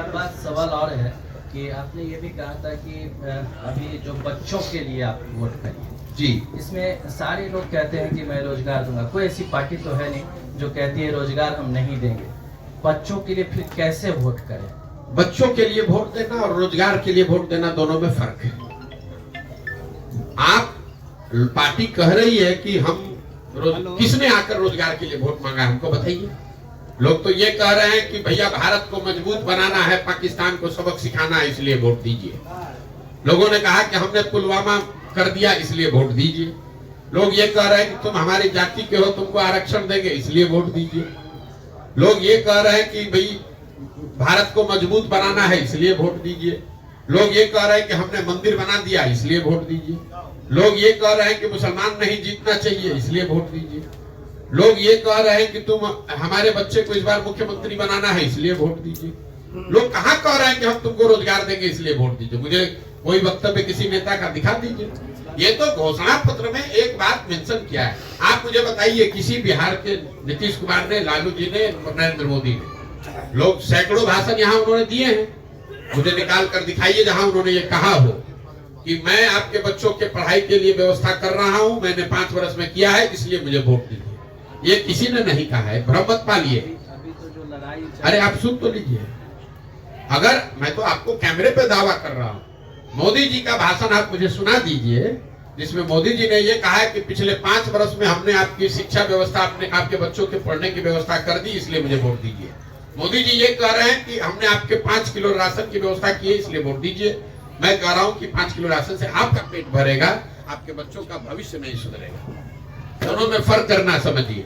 एक बात सवाल और है कि आपने ये भी कहा था कि अभी जो बच्चों के लिए आप वोट करिए जी। इसमें सारे लोग कहते हैं कि मैं रोजगार दूंगा, कोई ऐसी पार्टी तो है नहीं जो कहती है रोजगार हम नहीं देंगे। बच्चों के लिए फिर कैसे वोट करें? बच्चों के लिए वोट देना और रोजगार के लिए वोट देना दोनों में फर्क है। आप पार्टी कह रही है कि हम किसने आकर रोजगार के लिए वोट मांगा, हमको बताइए। लोग तो ये कह रहे हैं कि भैया भारत को मजबूत बनाना है, पाकिस्तान को सबक सिखाना है, इसलिए वोट दीजिए। लोगों ने कहा कि हमने पुलवामा कर दिया इसलिए वोट दीजिए। लोग ये कह रहे हैं कि तुम हमारी जाति के हो, तुमको आरक्षण देंगे इसलिए वोट दीजिए। लोग ये कह रहे हैं कि भाई भारत को मजबूत बनाना है इसलिए वोट दीजिए। लोग ये कह रहे हैं कि हमने मंदिर बना दिया इसलिए वोट दीजिए। लोग ये कह रहे हैं कि मुसलमान नहीं जीतना चाहिए इसलिए वोट दीजिए। लोग ये कह रहे हैं कि तुम हमारे बच्चे को इस बार मुख्यमंत्री बनाना है इसलिए वोट दीजिए। लोग कहाँ कह रहे हैं कि हम तुमको रोजगार देंगे इसलिए वोट दीजिए। मुझे कोई वक्तव्य किसी नेता का दिखा दीजिए। ये तो घोषणा पत्र में एक बात मेंशन किया है। आप मुझे बताइए किसी बिहार के नीतीश कुमार ने, लालू जी ने, नरेंद्र मोदी ने, लोग सैकड़ों भाषण यहाँ उन्होंने दिए हैं, मुझे निकाल कर दिखाइए जहां उन्होंने ये कहा हो कि मैं आपके बच्चों के पढ़ाई के लिए व्यवस्था कर रहा हूं, मैंने 5 वर्ष में किया है इसलिए मुझे वोट दीजिए। ये किसी ने नहीं कहा है, भ्रम मत पालिए। अरे आप सुन तो लीजिए। अगर मैं तो आपको कैमरे पे दावा कर रहा हूं, मोदी जी का भाषण आप मुझे सुना दीजिए जिसमें मोदी जी ने ये कहा है कि पिछले 5 वर्ष में हमने आपकी शिक्षा व्यवस्था, अपने आपके बच्चों के पढ़ने की व्यवस्था कर दी इसलिए मुझे वोट दीजिए। मोदी जी ये कह रहे हैं कि हमने आपके 5 किलो राशन की व्यवस्था की है इसलिए वोट दीजिए। मैं कह रहा हूं कि 5 किलो राशन से आपका पेट भरेगा, आपके बच्चों का भविष्य नहीं सुधरेगा। दोनों में फर्क करना समझिए।